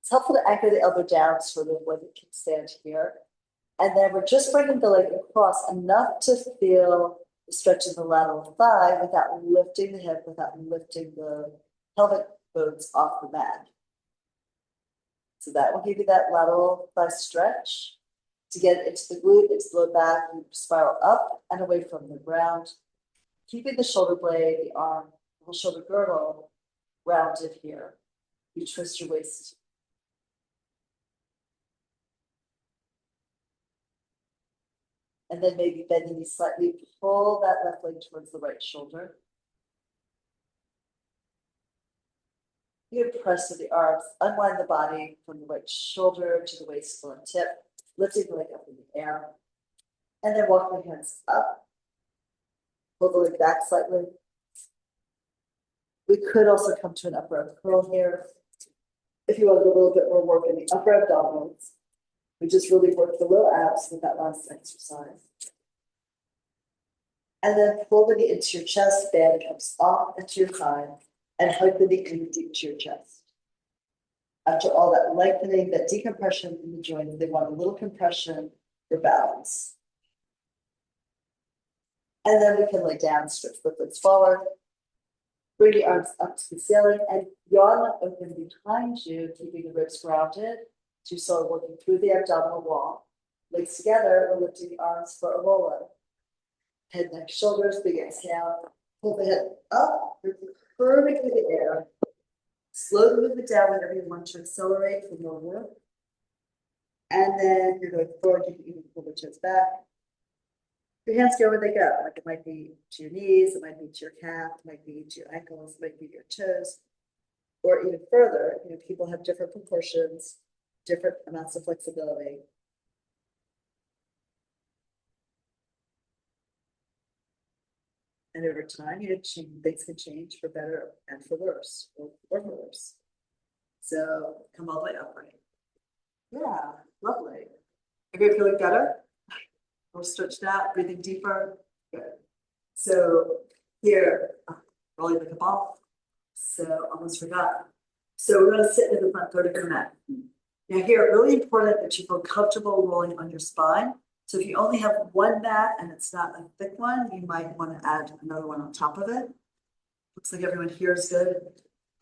It's helpful to anchor the elbow down so the leg can stand here. And then we're just bringing the leg across enough to feel the stretch in the lateral thigh without lifting the hip, without lifting the pelvic bones off the mat. So that will give you that lateral thigh stretch. To get into the glute, into the low back, you spiral up and away from the ground, keeping the shoulder blade, the arm, the whole shoulder girdle rounded here. You twist your waist. And then maybe bend the knee slightly, pull that left leg towards the right shoulder. You can press with the arms, unwind the body from the right shoulder to the waist bone tip, lifting the leg up in the air. And then walk the hands up. Pull the leg back slightly. We could also come to an upper arm curl here. If you want to do a little bit more work in the upper abdominals, we just really work the low abs with that last exercise. And then pull the knee into your chest, band comes off into your thigh, and hug the knee in deep to your chest. After all that lengthening, that decompression in the joint, they want a little compression for balance. And then we can lay down, stretch the foot forward. Bring the arms up to the ceiling and yawn open behind you, keeping the ribs grounded. So you start working through the abdominal wall. Legs together, we're lifting the arms for a roll up. Head, neck, shoulders, big exhale. Pull the head up, curving through the air. Slowly move it down whenever you want to accelerate for more work. And then you're going forward, you can even pull the chest back. Your hands go where they go. Like it might be to your knees, it might be to your calf, it might be to your ankles, it might be to your toes. Or even further, people have different proportions, different amounts of flexibility. And over time, things can change for better and for worse, or for worse. So come all the way upright. Yeah, lovely. Everybody feeling better? More stretched out, breathing deeper. Good. So here, rolling the ball. So almost forgot. So we're going to sit in the front vertical mat. Now here, really important that you feel comfortable rolling on your spine. So if you only have one mat and it's not a thick one, you might want to add another one on top of it. Looks like everyone here is good.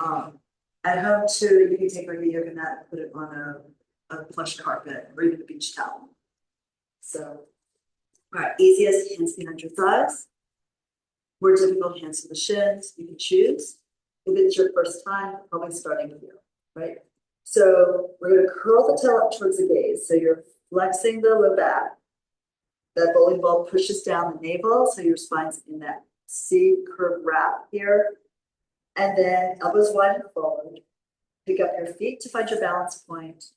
At home too, you can take a yoga mat and put it on a plush carpet or even a beach towel. So, all right, easiest, hands behind your thighs. More difficult, hands to the shins. You can choose. If it's your first time, probably starting here, right? So we're going to curl the tail up towards the gaze. So you're flexing the low back. That bowling ball pushes down the navel, so your spine's in that C curve wrap here. And then elbows wide and forward. Pick up your feet to find your balance point.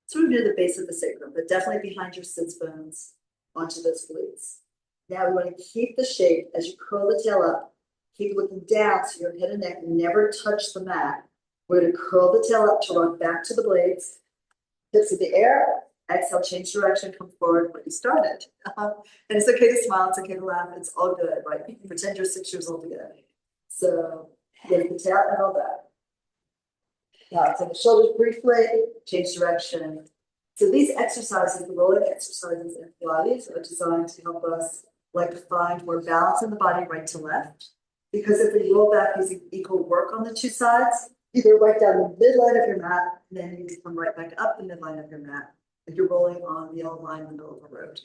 Sort of near the base of the sacrum, but definitely behind your sits bones onto those glutes. Now we want to keep the shape as you curl the tail up. Keep looking down so your head and neck never touch the mat. We're going to curl the tail up to rock back to the blades. Hips in the air. Exhale, change direction, come forward where you started. And it's okay to smile, it's okay to laugh, it's all good, right? You can pretend you're 6 years old again. So lift the tail and roll back. Now take the shoulders briefly, change direction. So these exercises, the rolling exercises in Pilates, are designed to help us find more balance in the body right to left. Because if we roll back using equal work on the two sides, either right down the midline of your mat, and then you come right back up the midline of your mat. Like you're rolling on the yellow line in the middle of the road.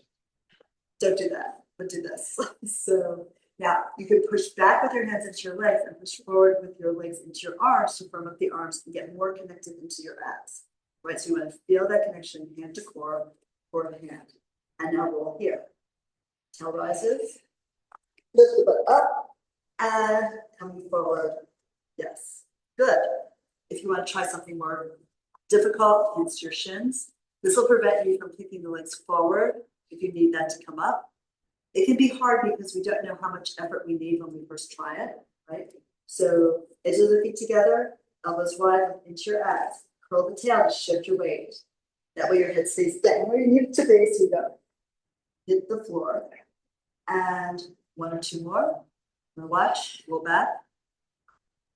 Don't do that, but do this. So now you can push back with your hands into your legs and push forward with your legs into your arms to firm up the arms and get more connected into your abs. Right, so you want to feel that connection hand to core, core to hand. And now roll here. Tail rises, lift the butt up, and coming forward. Yes, good. If you want to try something more difficult, hands to your shins. This will prevent you from kicking the legs forward if you need that to come up. It can be hard because we don't know how much effort we need when we first try it, right? So edges of the feet together, elbows wide into your abs. Curl the tail to shift your weight. That way your head stays down where you need it to be so you don't hit the floor. And one or two more. Watch, roll back.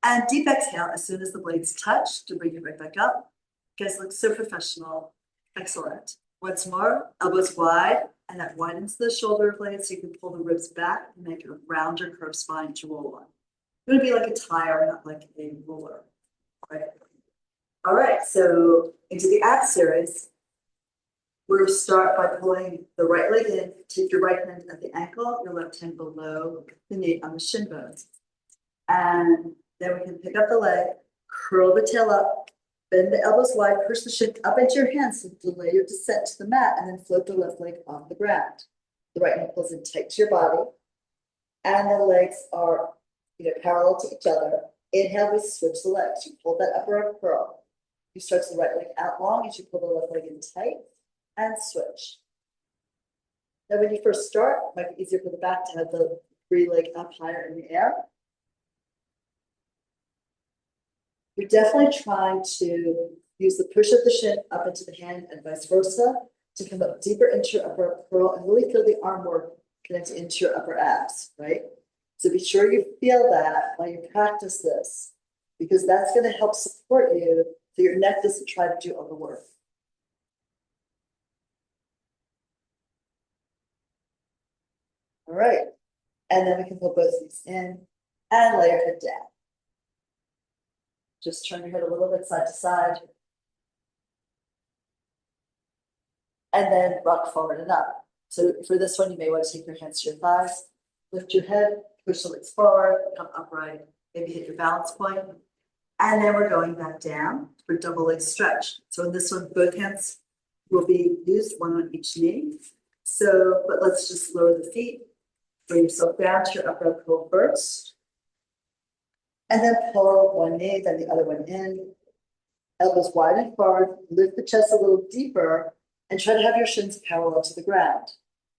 And deep exhale as soon as the blades touch to bring you right back up. You guys look so professional. Excellent. Once more, elbows wide, and that widens the shoulder blades so you can pull the ribs back and make a rounder curved spine to roll on. It's going to be like a tire, not like a roller. Right? All right, so into the ab series, we'll start by pulling the right leg in. Take your right hand at the ankle, your left hand below the knee on the shin bones. And then we can pick up the leg, curl the tail up, bend the elbows wide, push the shin up into your hands to delay your descent to the mat, and then float the left leg off the ground. The right hand pulls in tight to your body, and the legs are parallel to each other. Inhale, we switch the legs. You pull that upper arm curl. You stretch the right leg out long as you pull the left leg in tight, and switch. Now, when you first start, it might be easier for the back to have the free leg up higher in the air. You're definitely trying to use the push of the shin up into the hand and vice versa to come up deeper into your upper curl and really feel the arm work connect into your upper abs, right? So be sure you feel that while you practice this, because that's going to help support you So your neck doesn't try to do all the work. All right, and then we can pull both these in and lay your head down. Just turn your head a little bit side to side. And then rock forward and up. So for this one, you may want to take your hands to your thighs, lift your head, push the legs forward, come upright, maybe hit your balance point. And then we're going back down for double leg stretch. So in this one, both hands will be used, one on each knee. So, but let's just lower the feet, bring yourself down to your upper curl first. And then pull one knee, then the other one in. Elbows wide and forward, lift the chest a little deeper, and try to have your shins parallel to the ground.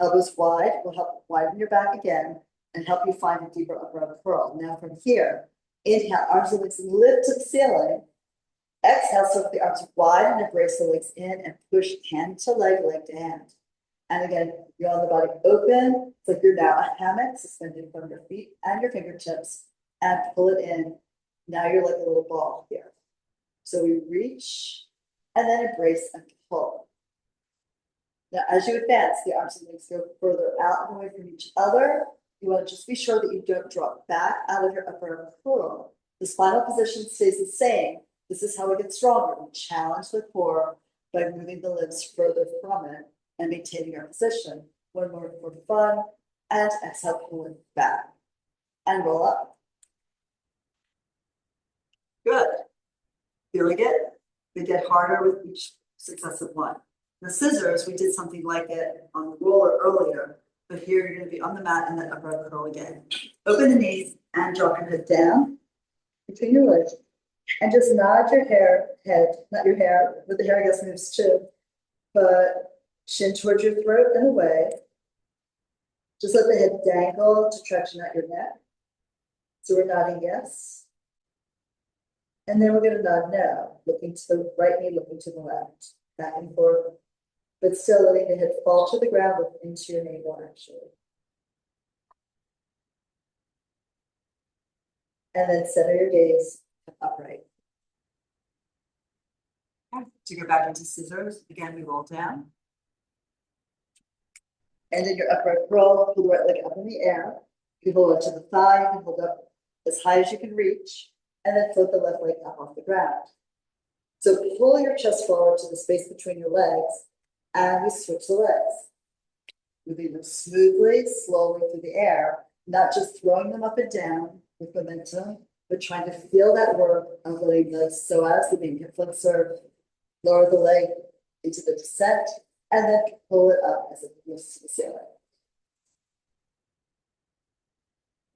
Elbows wide will help widen your back again and help you find a deeper upper curl. Now from here, inhale, arms and legs lift to the ceiling. Exhale, so the arms wide and embrace the legs in and push hand to leg, leg to hand. And again, you're on the body open. It's like you're now a hammock suspended from your feet and your fingertips, and pull it in. Now you're like a little ball here. So we reach and then embrace and pull. Now, as you advance, the arms and legs go further out and away from each other. You want to just be sure that you don't drop back out of your upper curl. The spinal position stays the same. This is how we get stronger. We challenge the core by moving the limbs further from it and maintaining our position. One more for fun, and exhale, pull it back and roll up. Good. Feeling it? They get harder with each successive one. The scissors, we did something like it on the roller earlier, but here you're going to be on the mat and then upper curl again. Open the knees and drop your head down between your legs, and just nod your head, not your hair, but the hair I guess moves too, but chin towards your throat and away. Just let the head dangle to traction out your neck. So we're nodding yes. And then we're going to nod no, looking to the right knee, looking to the left, back and forth, but still letting the head fall to the ground, look into your navel actually. And then center your gaze upright. Okay. To go back into scissors, again, we roll down. And in your upright roll, pull the right leg up in the air. You can hold up to the thigh, you can hold up as high as you can reach, and then float the left leg up off the ground. So pull your chest forward to the space between your legs, and we switch the legs. Moving them smoothly, slowly through the air, not just throwing them up and down with momentum, but trying to feel that work of letting the psoas, the main hip flexor, lower the leg into the descent, and then pull it up as it lifts to the ceiling.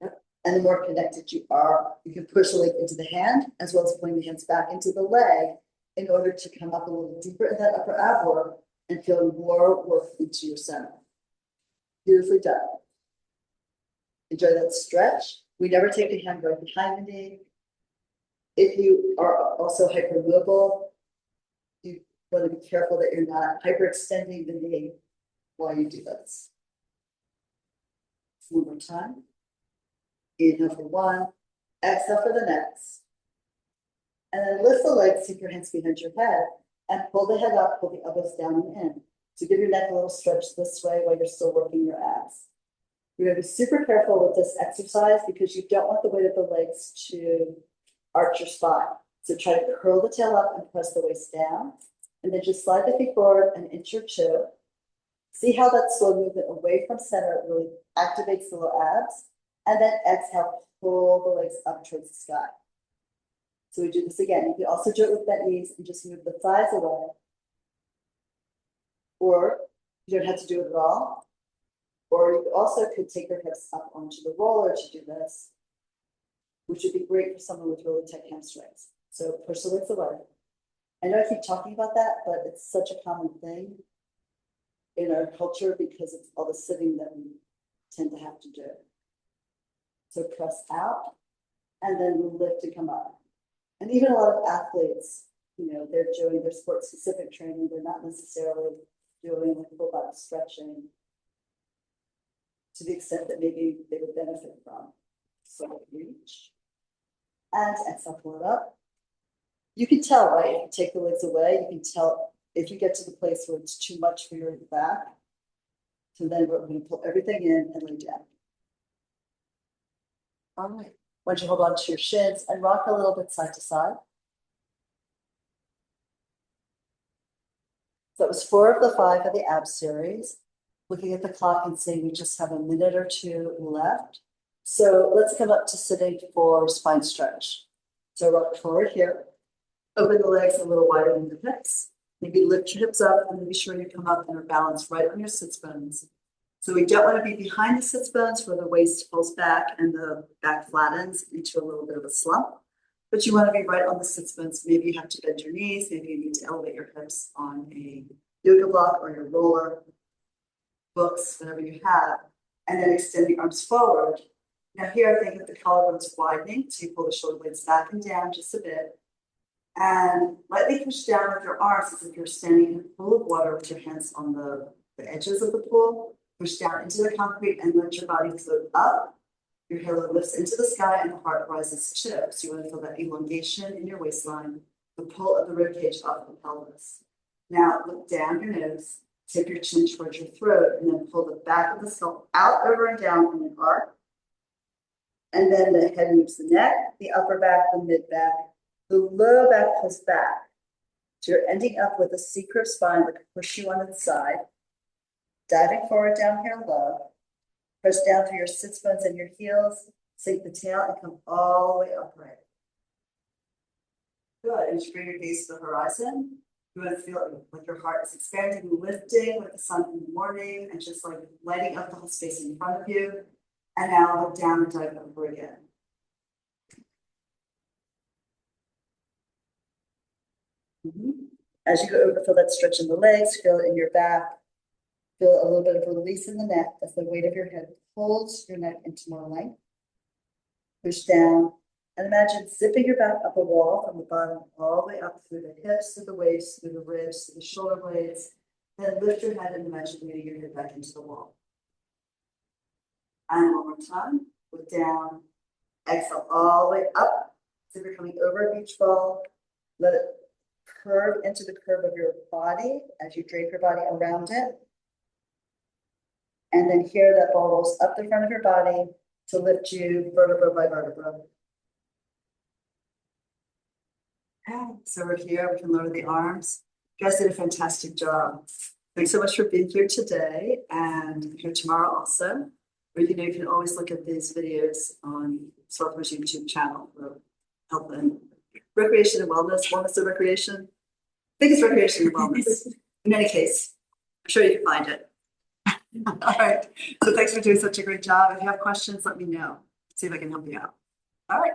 Yep. And the more connected you are, you can push the leg into the hand, as well as pulling the hands back into the leg in order to come up a little deeper in that upper ab work and feel more work into your center. Beautifully done. Enjoy that stretch. We never take the hand right behind the knee. If you are also hypermobile, you want to be careful that you're not hyperextending the knee while you do this. One more time. Inhale for one, exhale for the next. And then lift the legs, keep your hands behind your head, and pull the head up, pull the elbows down and in. So give your neck a little stretch this way while you're still working your abs. You're going to be super careful with this exercise because you don't want the weight of the legs to arch your spine. So try to curl the tail up and press the waist down. And then just slide the feet forward an inch or two. See how that slow movement away from center really activates the lower abs. And then exhale, pull the legs up towards the sky. So we do this again. You can also do it with bent knees and just move the thighs away. Or you don't have to do it at all. Or you also could take your hips up onto the roller to do this, which would be great for someone with really tight hamstrings. So push the legs away. I know I keep talking about that, but it's such a common thing in our culture because it's all the sitting that we tend to have to do. So press out and then lift and come up. And even a lot of athletes, you know, they're doing their sport specific training. They're not necessarily doing like full body stretching to the extent that maybe they would benefit from. So reach and exhale, pull it up. You can tell, right? If you take the legs away, you can tell if you get to the place where it's too much for your back. So then we're going to pull everything in and lay down. All right. Once you hold on to your shins and rock a little bit side to side. So that was 4 of the 5 of the ab series. Looking at the clock and saying we just have a minute or 2 left. So let's come up to sitting for spine stretch. So rock forward here. Open the legs a little wider than the hips. Maybe lift your hips up and be sure you come up and are balanced right on your sits bones. So we don't want to be behind the sits bones where the waist pulls back and the back flattens into a little bit of a slump. But you want to be right on the sits bones. Maybe you have to bend your knees. Maybe you need to elevate your hips on a yoga block or your roller, books, whatever you have. And then extend the arms forward. Now here I think that the collarbone's widening. So you pull the shoulder blades back and down just a bit. And lightly push down with your arms as if you're standing in a pool of water with your hands on the edges of the pool. Push down into the concrete and let your body float up. Your halo lifts into the sky and the heart rises too. So you want to feel that elongation in your waistline, the pull of the ribcage off the pelvis. Now look down your nose, tip your chin towards your throat, and then pull the back of the skull out, over, and down in an arc. And then the head moves the neck, the upper back, the mid back. The low back pulls back. So you're ending up with a C-curve spine that can push you on its side. Diving forward down here low. Press down through your sits bones and your heels. Sink the tail and come all the way upright. Good. And you bring your gaze to the horizon. You want to feel like your heart is expanding, lifting with the sun in the morning, and just like lighting up the whole space in front of you. And now look down and dive over again. As you go over, feel that stretch in the legs, feel it in your back. Feel a little bit of release in the neck as the weight of your head pulls your neck into more length. Push down and imagine zipping your back up a wall from the bottom all the way up through the hips, through the waist, through the ribs, through the shoulder blades. Then lift your head and imagine leaning your head back into the wall. And one more time, look down, exhale all the way up. So you're coming over a beach ball. Let it curve into the curve of your body as you drape your body around it. And then here that ball rolls up the front of your body to lift you vertebra by vertebra. Okay, so we're here, we can lower the arms. You guys did a fantastic job. Thanks so much for being here today and here tomorrow also. Or you know, you can always look at these videos on Swarthmore's YouTube channel for health and recreation and wellness, wellness and recreation. I think it's recreation and wellness. In any case, I'm sure you can find it. All right. So thanks for doing such a great job. If you have questions, let me know. See if I can help you out. All right.